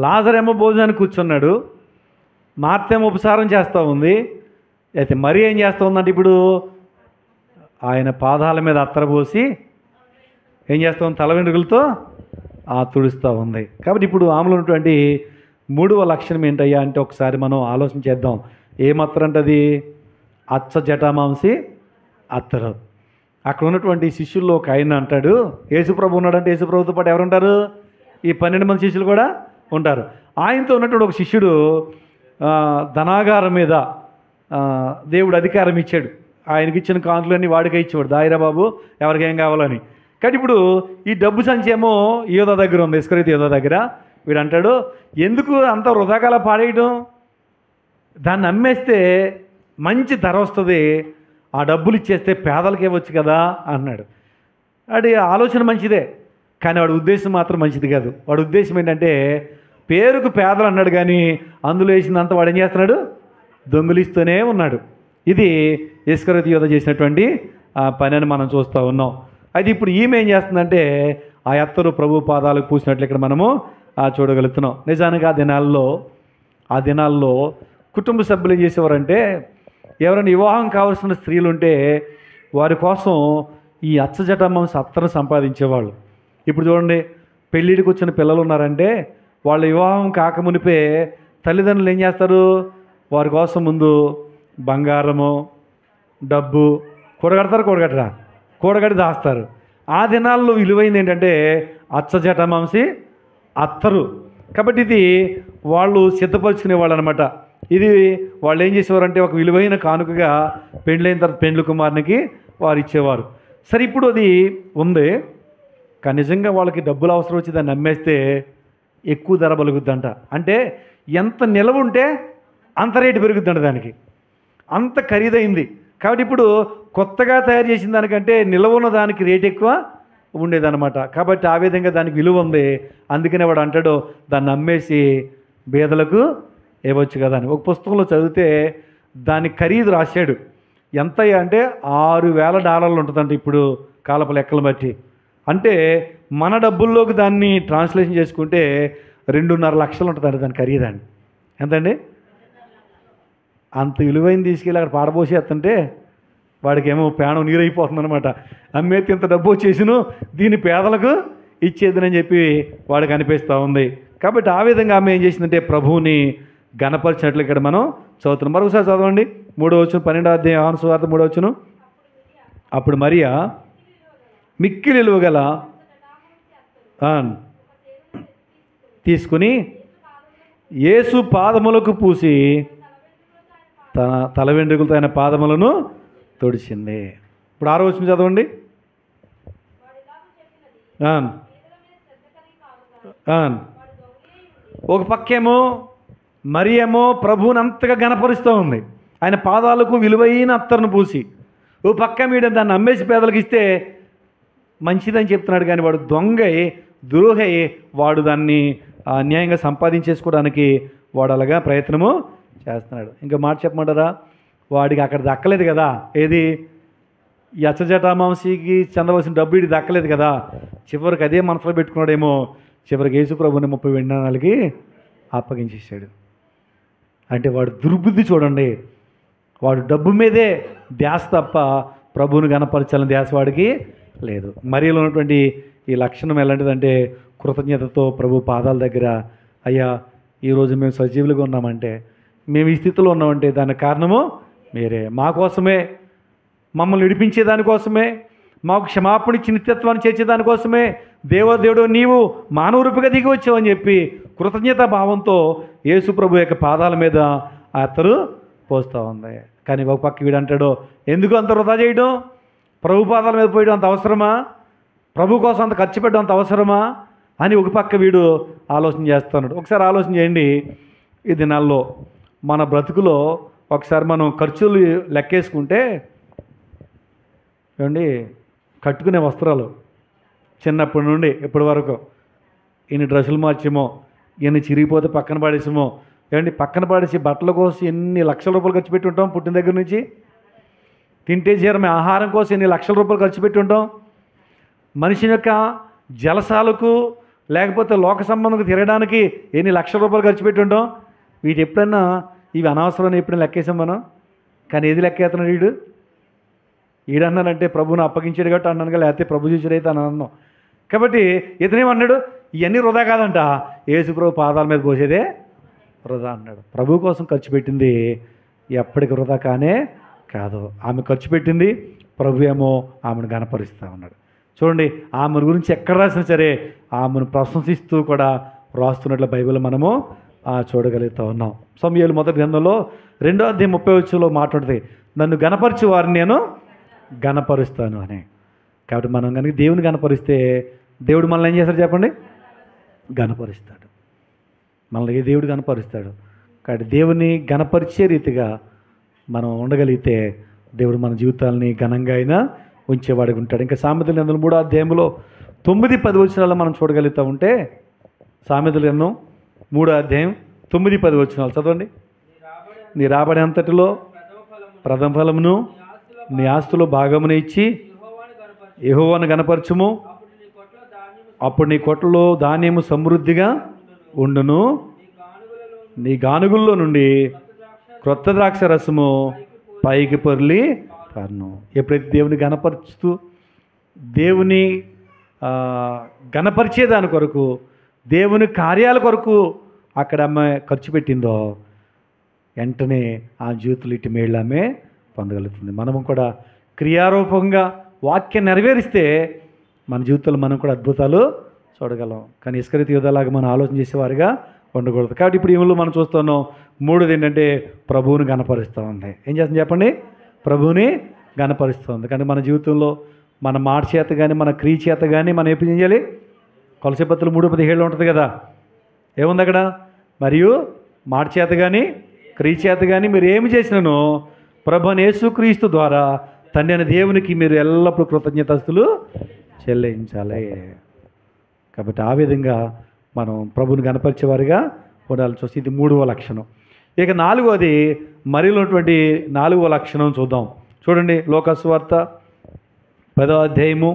లాజరేమో భోజనానికి కూర్చున్నాడు, మార్తేమో ఉపసారం చేస్తూ ఉంది. అయితే మరి ఏం చేస్తూ ఉందంటే ఇప్పుడు ఆయన పాదాల మీద అత్తర పోసి ఏం చేస్తూ ఉంది, తల వెంట్రుకలతో తుడుస్తూ ఉంది. కాబట్టి ఇప్పుడు ఆమెలో ఉన్నటువంటి మూడవ లక్షణం ఏంటయ్యా అంటే ఒకసారి మనం ఆలోచన చేద్దాం. ఏమత్తరు అంటే అది అచ్చ జటామాంసి అత్తరు. అక్కడ ఉన్నటువంటి శిష్యుల్లో ఒక ఆయన అంటాడు, యేసుప్రభు ఉన్నాడంటే యేసుప్రభుతో పాటు ఎవరు ఉంటారు? ఈ 12 మంది శిష్యులు కూడా ఉంటారు. ఆయనతో ఉన్నటువంటి ఒక శిష్యుడు ధనాగారం మీద దేవుడు అధికారం ఇచ్చాడు. ఆయనకి ఇచ్చిన కానుకలన్నీ వాడికే ఇచ్చేవాడు, దాయిరా బాబు ఎవరికి ఏం కావాలని. కానీ ఇప్పుడు ఈ డబ్బు సంచి ఏమో యోధా దగ్గర ఉంది, ఇస్కరియోతు యోధా దగ్గర. వీడు అంటాడు, ఎందుకు అంత వృధాకాల పాడేయడం, దాన్ని అమ్మేస్తే మంచి ధర వస్తుంది, ఆ డబ్బులు ఇచ్చేస్తే పేదలకి ఇవ్వచ్చు కదా అన్నాడు. వాడి ఆలోచన మంచిదే, కానీ వాడి ఉద్దేశం మాత్రం మంచిది కాదు. వాడి ఉద్దేశం ఏంటంటే పేరుకు పేదలు అన్నాడు, కానీ అందులో వేసిందంతా వాడు ఏం చేస్తున్నాడు, దొంగిలిస్తూనే ఉన్నాడు. ఇది ఇస్కరియోతు యోధా చేసినటువంటి పని అని మనం చూస్తూ ఉన్నాం. అయితే ఇప్పుడు ఈమె ఏం చేస్తుందంటే ఆ అత్తరు ప్రభు పాదాలకు పూసినట్లు ఇక్కడ మనము చూడగలుగుతున్నాం. నిజానికి ఆ దినాల్లో కుటుంబ సభ్యులు ఏం చేసేవారంటే ఎవరైనా వివాహం కావాల్సిన స్త్రీలు ఉంటే వారి కోసం ఈ అచ్చజటామాంస అత్తరు సంపాదించేవాళ్ళు. ఇప్పుడు చూడండి, పెళ్ళిడికి వచ్చిన పిల్లలు ఉన్నారంటే వాళ్ళ వివాహం కాకమునిపే తల్లిదండ్రులు ఏం చేస్తారు, వారి కోసం ముందు బంగారము డబ్బు కూడగడతారా, కూడగడి దాస్తారు. ఆ దినాల్లో విలువైంది ఏంటంటే అచ్చజటామాంసి అత్తరు. కాబట్టి ఇది వాళ్ళు సిద్ధపరుచుకునేవాళ్ళు అనమాట. ఇది వాళ్ళు ఏం చేసేవారంటే ఒక విలువైన కానుకగా పెళ్ళైన తర్వాత పెండ్లి కుమారునికి వారు ఇచ్చేవారు. సరే, ఇప్పుడు అది ఉంది, కానీ నిజంగా వాళ్ళకి డబ్బులు అవసరం వచ్చి దాన్ని అమ్మేస్తే ఎక్కువ ధర పలుకుద్దంట. అంటే ఎంత నిలవ ఉంటే అంత రేటు పెరుగుద్దంట, దానికి అంత ఖరీదైంది. కాబట్టి ఇప్పుడు కొత్తగా తయారు చేసిన దానికంటే నిలవ ఉన్న దానికి రేట్ ఎక్కువ ఉండేదన్నమాట. కాబట్టి ఆ విధంగా దానికి విలువ ఉంది. అందుకనే వాడు అంటాడు, దాన్ని అమ్మేసి బేదలకు ఇవ్వచ్చు కదా అని. ఒక పుస్తకంలో చదివితే దాని ఖరీదు రాశాడు. ఎంత అంటే $6,000 ఉంటుందంట ఇప్పుడు కాలపు లెక్కలు బట్టి. అంటే మన డబ్బుల్లోకి దాన్ని ట్రాన్స్లేషన్ చేసుకుంటే 2.5 లక్షలు ఉంటుందంట దాని ఖరీదండి. ఎంతండి? అంత విలువైన తీసుకెళ్ళి అక్కడ పాడబోసేస్తుంటే వాడికి ఏమో ప్రాణం నీరైపోతుంది అనమాట. అమ్మేతి ఇంత డబ్బు వచ్చేసిను, దీన్ని పేదలకు ఇచ్చేదని చెప్పి వాడికి అనిపిస్తూ ఉంది. కాబట్టి ఆ విధంగా ఆమె ఏం చేసిందంటే ప్రభువుని గణపరిచినట్లు ఇక్కడ మనం చదువుతున్నాం. మరొకసారి చదవండి, 3వ వచనం, 12వ అధ్యాయం యోహాను సువార్త 3వ వచనం. అప్పుడు మరియా మిక్కిలి విలువ గల తీసుకుని యేసు పాదములకు పూసి తన తల వెంట్రుకలతో ఆయన పాదములను తుడిచింది. ఇప్పుడు 6వ వచనం చదవండి. ఒక పక్కేమో మరి ఏమో ప్రభువుని అంతగా గణపరుస్తూ ఉంది, ఆయన పాదాలకు విలువైన అత్తరును పూసి. ఓ పక్క మీద దాన్ని అమ్మేసి పేదలకు ఇస్తే మంచిదని చెప్తున్నాడు, కానీ వాడు దొంగై ద్రోహై వాడు దాన్ని అన్యాయంగా సంపాదించేసుకోవడానికి వాడు అలాగా ప్రయత్నము చేస్తున్నాడు. ఇంకా మాట చెప్పమంటారా, వాడికి అక్కడ దక్కలేదు కదా, ఏది ఈ అచ్చజటామాంసికి చెందవలసిన డబ్బు ఇది దక్కలేదు కదా. చివరికి అదే మనసులో పెట్టుకున్నాడేమో, చివరికి యేసుప్రభుని 30 వెండి నాణాలకి అప్పగించేశాడు. అంటే వాడు దుర్బుద్ధి చూడండి, వాడు డబ్బు మీదే ధ్యాస తప్ప ప్రభువుని గణపరచాలని ధ్యాస వాడికి లేదు. మరియలో ఉన్నటువంటి ఈ లక్షణం ఎలాంటిదంటే కృతజ్ఞతతో ప్రభు పాదాల దగ్గర, అయ్యా ఈరోజు మేము సజీవులుగా ఉన్నామంటే, మేము ఈ స్థితిలో ఉన్నామంటే దానికి కారణము మీరే, మా కోసమే, మమ్మల్ని విడిపించే దానికోసమే, మాకు క్షమాపణ ఇచ్చి నిత్యత్వాన్ని చేర్చే దానికోసమే దేవుడు నీవు మానవ రూపిగా దిగి వచ్చావని చెప్పి కృతజ్ఞతా భావంతో యేసు ప్రభు యొక్క పాదాల మీద అతరు పోస్తూ ఉంది. కానీ ఒక పక్క వీడు అంటాడు, ఎందుకు అంత వృధా చేయడం, ప్రభు పాదాల మీద పోయడం అంత అవసరమా, ప్రభు కోసం అంత ఖర్చు పెట్టడం అంత అవసరమా అని ఒక పక్క వీడు ఆలోచన చేస్తున్నాడు. ఒకసారి ఆలోచన చేయండి, ఈ దినాల్లో మన బ్రతుకులో ఒకసారి మనం ఖర్చులు లెక్కేసుకుంటే ఏమండి, కట్టుకునే వస్త్రాలు చిన్నప్పటి నుండి ఇప్పటి వరకు ఎన్ని డ్రెస్సులు మార్చేమో, ఎన్ని చిరిగిపోతే పక్కన పడేసామో, ఏమండి పక్కన పడేసి బట్టల కోసం ఎన్ని లక్షల రూపాయలు ఖర్చు పెట్టి ఉంటాం, పుట్టిన దగ్గర నుంచి తింటే చేరమే ఆహారం కోసం ఎన్ని లక్షల రూపాయలు ఖర్చు పెట్టి ఉంటాం. మనిషి యొక్క జలసాలకు లేకపోతే లోక సంబంధంగా తిరగడానికి ఎన్ని లక్షల రూపాయలు ఖర్చు పెట్టి ఉంటాం. వీటి ఎప్పుడన్నా ఇవి అనవసరం ఎప్పుడైనా లెక్కేసాం మనం. కానీ ఏది లెక్కేస్తున్నాడు ఈడన్నానంటే ప్రభువుని అప్పగించాడు కాబట్టి అన్నాను, లేకపోతే ప్రభు చూసాడైతే అని అన్నాం. కాబట్టి ఇతనేమన్నాడు, ఇవన్నీ వృధా కాదంట, యేసు ప్రభు పాదాల మీద పోసేదే వృధా అన్నాడు. ప్రభు కోసం ఖర్చు పెట్టింది ఎప్పటికి వృధా కానే కాదు. ఆమె ఖర్చు పెట్టింది, ప్రభు ఏమో ఆమెను గణపరుస్తూ ఉన్నాడు. చూడండి, ఆమె గురించి ఎక్కడ రాసినా సరే ఆమెను ప్రశంసిస్తూ కూడా రాస్తున్నట్లు బైబిల్ మనము చూడగలుగుతూ ఉన్నాం. సమూయేలు మొదటి గ్రంథంలో 2వ అధ్యాయం 30వ వచనంలో మాట్లాడితే, నన్ను గణపరిచే వారిని నేను గణపరుస్తాను అని. కాబట్టి మనం కనుక దేవుని గణపరిస్తే దేవుడు మనల్ని ఏం చేస్తాడు చెప్పండి? గణపరుస్తాడు. మనల్ని దేవుడు గణపరుస్తాడు. కాబట్టి దేవుని గణపరిచే రీతిగా మనం ఉండగలిగితే దేవుడు మన జీవితాలని ఘనంగా అయినా ఉంచేవాడికి ఉంటాడు. ఇంకా సామెతల గ్రంథం 3వ అధ్యాయంలో 9-10 వచనాలు మనం చూడగలుగుతూ ఉంటే, సామెతల గ్రంథం 3వ అధ్యాయం 9-10 వచనాలు చదవండి. నీ రాబడి అంతటిలో ప్రథమ ఫలమును నీ ఆస్తులో భాగమును ఇచ్చి యెహోవాను గణపరచుము, అప్పుడు నీ కొట్లలో ధాన్యము సమృద్ధిగా ఉండును, నీ గానుగుల్లో నుండి క్రొత్త ద్రాక్ష రసము పైకి పొర్లి పారును. ఎప్పుడైతే దేవుని గణపరుచుతూ దేవుని గణపరిచేదాని కొరకు, దేవుని కార్యాల కొరకు అక్కడ ఆమె ఖర్చు పెట్టిందో వెంటనే ఆ జీవితంలో ఇటు మేళ్ళు ఆమె పొందగలుగుతుంది. మనము కూడా క్రియారూపంగా వాక్యం నెరవేరిస్తే మన జీవితంలో మనం కూడా అద్భుతాలు చూడగలం. కానీ ఇస్కరియోతు యూదాలాగా మనం ఆలోచన చేసేవారుగా ఉండకూడదు. కాబట్టి ఇప్పుడు ఈమెలో మనం చూస్తున్నాం. 3వది ఏంటంటే ప్రభువుని గణపరుస్తూ ఉంది. ఏం చేస్తుంది చెప్పండి? ప్రభువుని గణపరుస్తూ ఉంది. కానీ మన జీవితంలో మన మాట చేత కానీ మన క్రియ చేత కానీ మనం ఎప్పుడు చేయాలి? కొలసీ పత్రిక 3:17 ఉంటుంది కదా, ఏముంది అక్కడ? మరియు మాట చేత కానీ క్రియ చేత కానీ మీరు ఏమి చేసినానో ప్రభువైన యేసుక్రీస్తు ద్వారా తండ్రి అయిన దేవునికి మీరు ఎల్లప్పుడూ కృతజ్ఞతాస్తులు చెల్లించాలి. కాబట్టి ఆ విధంగా మనం ప్రభువుని గణపరిచేవారిగా ఉండాలని చూస్తే ఇది 3వ లక్షణం. ఇక 4వది మరిలో ఉన్నటువంటి 4వ లక్షణం చూద్దాం. చూడండి, లోకాసు వార్త 10వ అధ్యాయము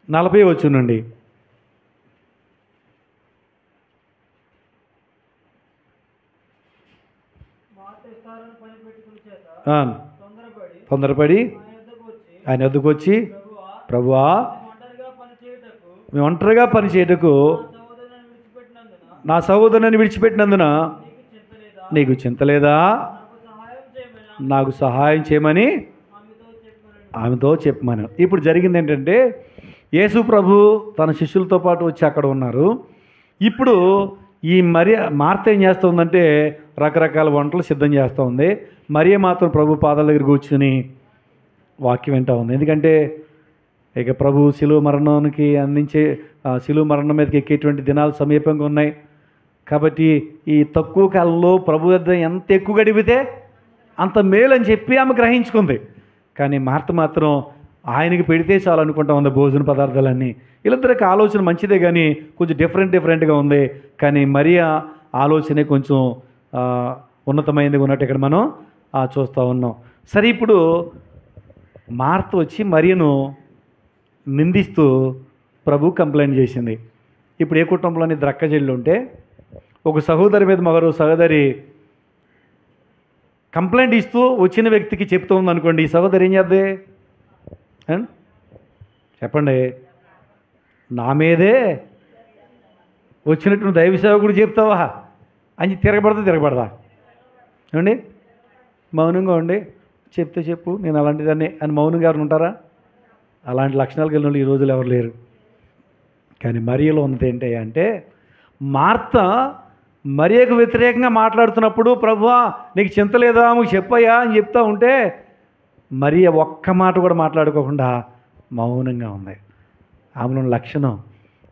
40వ వచనం నుండి. తొందరపడి ఆయన వద్దకు వచ్చి, ప్రభువా మేము ఒంటరిగా పనిచేయటకు నా సహోదరుని విడిచిపెట్టినందున నీకు చింతలేదా? నాకు సహాయం చేయమని ఆమెతో చెప్పమను. ఇప్పుడు జరిగింది ఏంటంటే, యేసు ప్రభు తన శిష్యులతో పాటు వచ్చి అక్కడ ఉన్నారు. ఇప్పుడు ఈ మార్త ఏం చేస్తుందంటే రకరకాల వంటలు సిద్ధం చేస్తూ ఉంది. మరియ మాత్రం ప్రభు పాదాల దగ్గర కూర్చుని వాక్యం వింటూ ఉంది. ఎందుకంటే ఇక ప్రభు శిలువ మరణానికి అందించే శిలువ మరణం మీదకి ఎక్కేటువంటి దినాలు సమీపంగా ఉన్నాయి. కాబట్టి ఈ తక్కువ కాలంలో ప్రభు వద్ద ఎంత ఎక్కువ గడిపితే అంత మేలు అని చెప్పి ఆమె గ్రహించుకుంది. కానీ మార్త మాత్రం ఆయనకి పెడితే చాలు అనుకుంటా ఉంది భోజన పదార్థాలన్నీ. వీళ్ళిద్దరికి ఆలోచన మంచిదే కానీ కొంచెం డిఫరెంట్గా ఉంది. కానీ మరియ ఆలోచనే కొంచెం ఉన్నతమైనది ఉన్నట్టు ఇక్కడ మనం చూస్తూ ఉన్నాం. సరే, ఇప్పుడు మార్త వచ్చి మరియను నిందిస్తూ ప్రభు కంప్లైంట్ చేసింది. ఇప్పుడు ఏ కుటుంబంలోని ద్రక్కజల్లు ఉంటే ఒక సహోదరి మీద మరో సహోదరి కంప్లైంట్ ఇస్తూ వచ్చిన వ్యక్తికి చెప్తూ ఉందనుకోండి, ఈ సహోదరి ఏం చేద్దే చెప్పండి? నా మీదే వచ్చినట్టు దైవ సేవకుడు చెప్తావా అని తిరగబడదా ఏమండి? మౌనంగా ఉండి చెప్తే చెప్పు, నేను అలాంటిదాన్ని అని మౌనంగా ఎవరు ఉంటారా? అలాంటి లక్షణాలు కలిగిన వాళ్ళు ఈ రోజులు ఎవరు లేరు. కానీ మరియలో ఉన్నది ఏంటి అంటే, మార్త మరియకు వ్యతిరేకంగా మాట్లాడుతున్నప్పుడు ప్రభువా నీకు చింత లేదా, నువ్వు చెప్పయ్యా అని చెప్తా ఉంటే మరియ ఒక్క మాట కూడా మాట్లాడుకోకుండా మౌనంగా ఉంది. ఆమెలో లక్షణం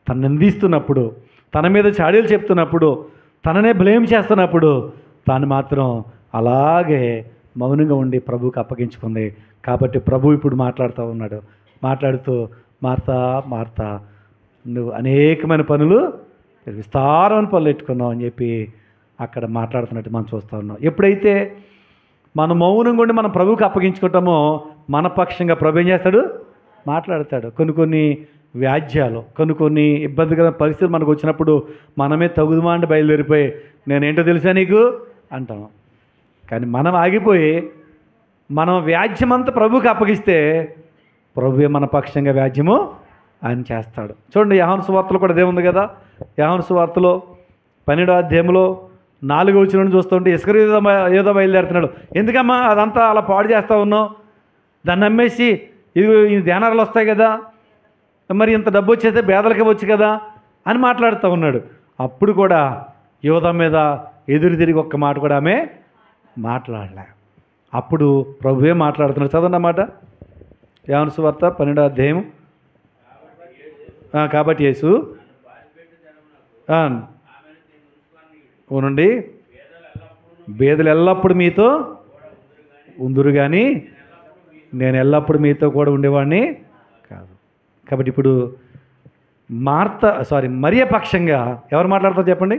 తను నిందిస్తున్నప్పుడు, తన మీద చాడీలు చెప్తున్నప్పుడు, తననే బ్లేమ్ చేస్తున్నప్పుడు తాను మాత్రం అలాగే మౌనంగా ఉండి ప్రభువుకి అప్పగించుకుంది. కాబట్టి ప్రభు ఇప్పుడు మాట్లాడుతూ ఉన్నాడు. మాట్లాడుతూ మార్త నువ్వు అనేకమైన పనులు విస్తారమైన పనులు పెట్టుకున్నావు అని చెప్పి అక్కడ మాట్లాడుతున్నట్టు మనం చూస్తూ ఉన్నాం. ఎప్పుడైతే మనం మౌనంగా ఉండి మనం ప్రభువుకి అప్పగించుకుంటామో మన పక్షంగా ప్రభు ఏం చేస్తాడు? మాట్లాడతాడు. కొన్ని వ్యాజ్యాలు, కొన్ని ఇబ్బందికర పరిస్థితులు మనకు వచ్చినప్పుడు మనమే తగుదుమా అంటే బయలుదేరిపోయి నేనేంటో తెలుసా నీకు అంటాం. కానీ మనం ఆగిపోయి మనం వ్యాజ్యమంతా ప్రభువుకి అప్పగిస్తే ప్రభువే మన పక్షంగా వ్యాజ్యము ఆయన చేస్తాడు. చూడండి, యోహాను సువార్తలో కూడా అదే ఉంది కదా. యోహాను సువార్తలో 12వ అధ్యాయంలో 4వ వచనం చూస్తుంటే ఇస్కరియోతు ఏదో బయలుదేరుతున్నాడు. ఎందుకమ్మా అదంతా అలా పాడు చేస్తూ ఉన్నావు, దాన్ని నమ్మేసి ఈ ధ్యానాలు వస్తాయి కదా, మరి ఇంత డబ్బు వచ్చేస్తే పేదలకి వచ్చు కదా అని మాట్లాడుతూ ఉన్నాడు. అప్పుడు కూడా యోధ మీద ఎదురు తిరిగి ఒక్క మాట కూడా ఆమె మాట్లాడలే. అప్పుడు ప్రభువే మాట్లాడుతున్నాడు. చదవండి అన్నమాట. యోహాను సువార్త 12వ అధ్యాయం. కాబట్టి యేసు అవునండి, బేదలు ఎల్లప్పుడు మీతో ఉందురు కానీ నేను ఎల్లప్పుడు మీతో కూడా ఉండేవాడిని కాదు. కాబట్టి ఇప్పుడు మరియ పక్షంగా ఎవరు మాట్లాడతారు చెప్పండి?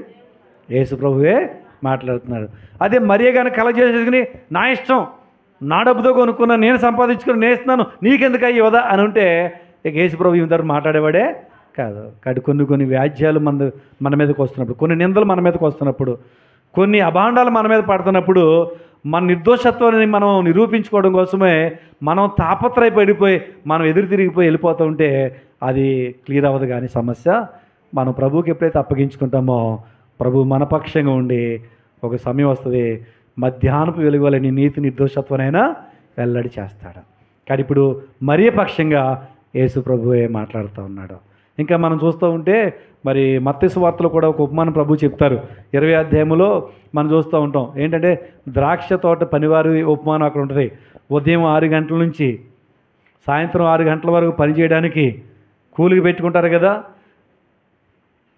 యేసు ప్రభువే మాట్లాడుతున్నాడు. అదే మరియ కానీ కల చేసుకుని నా ఇష్టం, నా డబ్బుతో కొనుక్కున్నా, నేను సంపాదించుకుని నేస్తున్నాను, నీకెందుకు అయ్యోదా అని ఉంటే ఇక యేసు ప్రభు ఇద్దరు మాట్లాడేవాడే కాదు. కాబట్టి కొన్ని వ్యాజ్యాలు మన మీదకి వస్తున్నప్పుడు, కొన్ని నిందలు మన మీదకి వస్తున్నప్పుడు, కొన్ని అభాండాలు మన మీద పడుతున్నప్పుడు మన నిర్దోషత్వాన్ని మనం నిరూపించుకోవడం కోసమే మనం తాపత్రయపడిపోయి మనం ఎదురు తిరిగిపోయి వెళ్ళిపోతూ ఉంటే అది క్లియర్ అవ్వదు. కానీ సమస్య మనం ప్రభువుకి ఎప్పుడైతే అప్పగించుకుంటామో ప్రభు మన పక్షంగా ఉండి ఒక సమయం వస్తుంది, మధ్యాహ్నపు వెలుగులని నీతి నిర్దోషత్వనైనా వెల్లడి చేస్తాడు. కానీ ఇప్పుడు మరియ పక్షంగా యేసు ప్రభువే మాట్లాడుతూ ఉన్నాడు. ఇంకా మనం చూస్తూ ఉంటే మరి మత్తయి సువార్తలో కూడా ఒక ఉపమానం ప్రభు చెప్తారు. 20వ అధ్యాయంలో మనం చూస్తూ ఉంటాం. ఏంటంటే ద్రాక్ష తోట పనివారి ఉపమానం అక్కడ ఉంటుంది. ఉదయం 6 గంటల నుంచి సాయంత్రం 6 గంటల వరకు పనిచేయడానికి కూలికి పెట్టుకుంటారు కదా.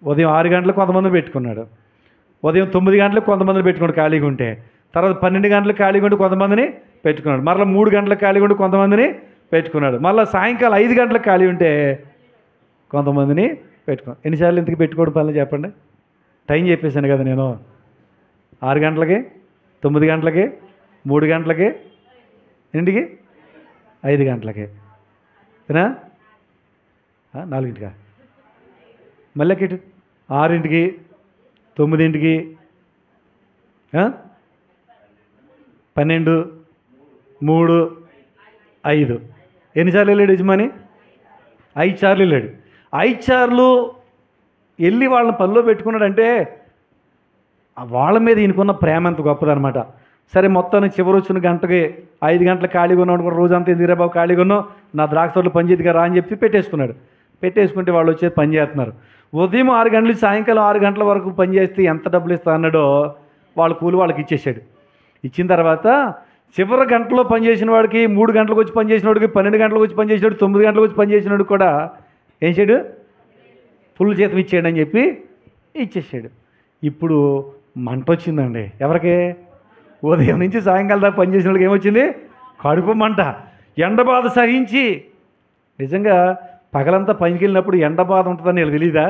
ఉదయం 6 గంటలకు కొంతమందిని పెట్టుకున్నాడు, ఉదయం 9 గంటలకు కొంతమందిని పెట్టుకున్నాడు ఖాళీగా ఉంటే, తర్వాత 12 గంటలకు ఖాళీగా ఉండి కొంతమందిని పెట్టుకున్నాడు, మరలా 3 గంటలకు ఖాళీగా ఉండి కొంతమందిని పెట్టుకున్నాడు, మళ్ళీ సాయంకాలం 5 గంటలకు ఖాళీ ఉంటే కొంతమందిని పెట్టుకున్నాడు. ఎన్నిసార్లు ఇంతకు పెట్టుకోవడం పనులు చెప్పండి? టైం చెప్పేశాను కదా నేను. 6 గంటలకి, 9 గంటలకి, 3 గంటలకి, ఇంటికి 5 గంటలకి, 4ంటికా, మళ్ళీ 6ంటికి, 9ంటికి, 12, 3, 5. ఎన్నిసార్లు వెళ్ళాడు యజమాని? 5 సార్లు వెళ్ళాడు. 5 సార్లు వెళ్ళి వాళ్ళని పనిలో పెట్టుకున్నాడంటే వాళ్ళ మీద ఈయనకున్న ప్రేమ ఎంత గొప్పదనమాట. సరే మొత్తానికి చివరి వచ్చిన గంటకి 5 గంటలకు ఖాళీగా ఉన్నాడు కూడా, రోజంతా ఎందుకురా బాబు ఖాళీగా ఉన్నావు, నా ద్రాక్ష తోటలో పనిచేతిగా రా అని చెప్పి పెట్టేసుకున్నాడు. పెట్టేసుకుంటే వాళ్ళు వచ్చేది పని చేస్తున్నారు. ఉదయం 6 గంటలు సాయంకాలం 6 గంటల వరకు పని చేస్తే ఎంత డబ్బులు ఇస్తా అన్నాడో వాళ్ళ కూలి వాళ్ళకి ఇచ్చేసాడు. ఇచ్చిన తర్వాత చివరి గంటలో పనిచేసిన వాడికి, 3 గంటలకు వచ్చి పనిచేసిన వాడికి, 12 గంటలకు వచ్చి పనిచేసినాడు, 9 గంటలకు వచ్చి పనిచేసినాడు కూడా ఏం చేయడు, ఫుల్ జీతం ఇచ్చేయండి అని చెప్పి ఇచ్చేసాడు. ఇప్పుడు మంట వచ్చిందండి ఎవరికి? ఉదయం నుంచి సాయంకాలం దాకా పనిచేసిన వాళ్ళకి ఏమొచ్చింది? కడుపు మంట. ఎండబాధ సహించి, నిజంగా పగలంతా పనికి వెళ్ళినప్పుడు ఎండబాధ ఉంటుందని వీళ్ళు తెలీదా?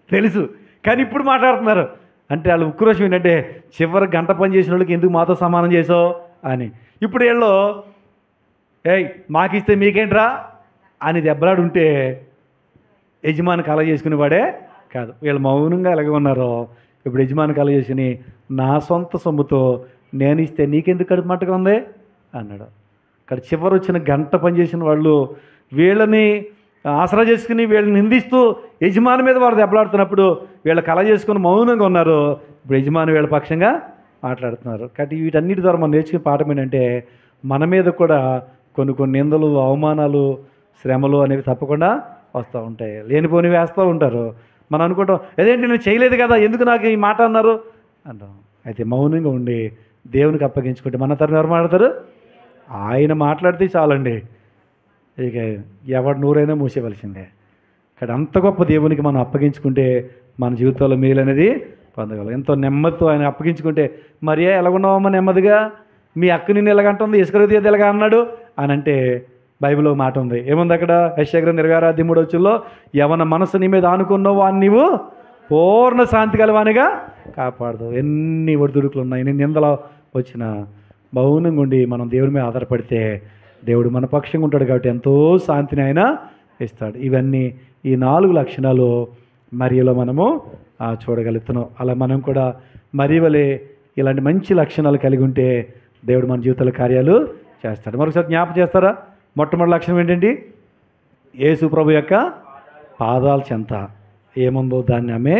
తెలుసు. కానీ ఇప్పుడు మాట్లాడుతున్నారు. అంటే వాళ్ళు ఉక్రోషం ఏంటంటే చివరి గంట పని చేసిన వాళ్ళకి ఎందుకు మాతో సమానం చేసావు అని. ఇప్పుడు వీళ్ళు మాకిస్తే మీకేంట్రా అని దెబ్బలాడు ఉంటే యజమాని కల చేసుకునేవాడే కాదు. వీళ్ళు మౌనంగా ఎలాగ ఉన్నారో ఇప్పుడు యజమాని కల చేసుకుని నా సొంత సొమ్ముతో నేను ఇస్తే నీకెందుకు కడుపు మంటగా ఉంది అన్నాడు. ఇక్కడ చివరి వచ్చిన గంట పనిచేసిన వాళ్ళు వీళ్ళని ఆసరా చేసుకుని వీళ్ళని నిందిస్తూ యజమాని మీద వారు దెబ్బలాడుతున్నప్పుడు వీళ్ళ కల చేసుకుని మౌనంగా ఉన్నారు. ఇప్పుడు యజమాని వీళ్ళ పక్షంగా మాట్లాడుతున్నారు. కాబట్టి వీటన్నిటి ద్వారా మనం నేర్చుకునే పాఠం ఏంటంటే మన మీద కూడా కొన్ని నిందలు, అవమానాలు, శ్రమలు అనేవి తప్పకుండా వస్తూ ఉంటాయి. లేనిపోని వేస్తూ ఉంటారు. మనం అనుకుంటాం అదేంటి నేను చేయలేదు కదా, ఎందుకు నాకు ఈ మాట అన్నారు అంటాం. అయితే మౌనంగా ఉండి దేవునికి అప్పగించుకుంటే మన తరఫున ఎవరు మాట్లాడతారు? ఆయన మాట్లాడితే చాలండి, ఇక ఎవడు నూరైనా మూసేవలసిందే. ఇక్కడ అంత గొప్ప దేవునికి మనం అప్పగించుకుంటే మన జీవితంలో మేలు అనేది పొందగలం. ఎంతో నెమ్మదితో ఆయన అప్పగించుకుంటే, మరియా ఎలాగున్నావమ్మా నెమ్మదిగా, మీ అక్క నిన్ను ఎలాగంటుంది, ఇస్కరియోతు ఎలాగా అన్నాడు అని అంటే బైబిల్లో మాట ఉంది. ఏముంది అక్కడ? యెషయా గ్రంథం 26:3 యవన మనసు నీ మీద ఆనుకున్నావు అని నీవు పూర్ణ శాంతి కలవానిగా కాపాడదు. ఎన్ని ఒడిదుడుకులు ఉన్నాయి, ఎన్ని నిందలు వచ్చినా మౌనంగా ఉండి మనం దేవుడి మీద ఆధారపడితే దేవుడు మన పక్షంగా ఉంటాడు. కాబట్టి ఎంతో శాంతిని ఆయన ఇస్తాడు. ఇవన్నీ ఈ 4 లక్షణాలు మరియలో మనము చూడగలుగుతున్నాం. అలా మనం కూడా మరి వలె ఇలాంటి మంచి లక్షణాలు కలిగి ఉంటే దేవుడు మన జీవితాల కార్యాలు చేస్తాడు. మరొకసారి జ్ఞాపకం చేస్తారా? మొట్టమొదటి లక్షణం ఏంటండి? యేసు ప్రభు యొక్క పాదాల చెంత ఏముందో దాన్ని ఆమె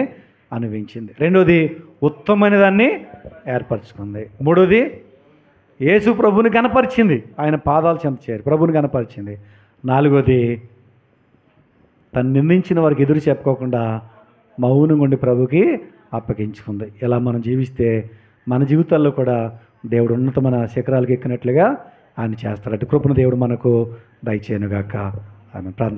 అనుభవించింది. రెండోది, ఉత్తమమైన దాన్ని ఏర్పరచుకుంది. మూడోది, యేసు ప్రభుని కనపరిచింది. ఆయన పాదాల చెంత చేరి ప్రభుని కనపరిచింది. నాలుగోది, తను నిందించిన వారికి ఎదురు చెప్పుకోకుండా మౌనంగా ఉండి ప్రభుకి అప్పగించుకుంది. ఇలా మనం జీవిస్తే మన జీవితాల్లో కూడా దేవుడు ఉన్నతమైన శిఖరాలకు ఎక్కినట్లుగా ఆయన చేస్తాడు. అటు కృపను దేవుడు మనకు దయచేయనుగాక. ఆమె ప్రార్థన.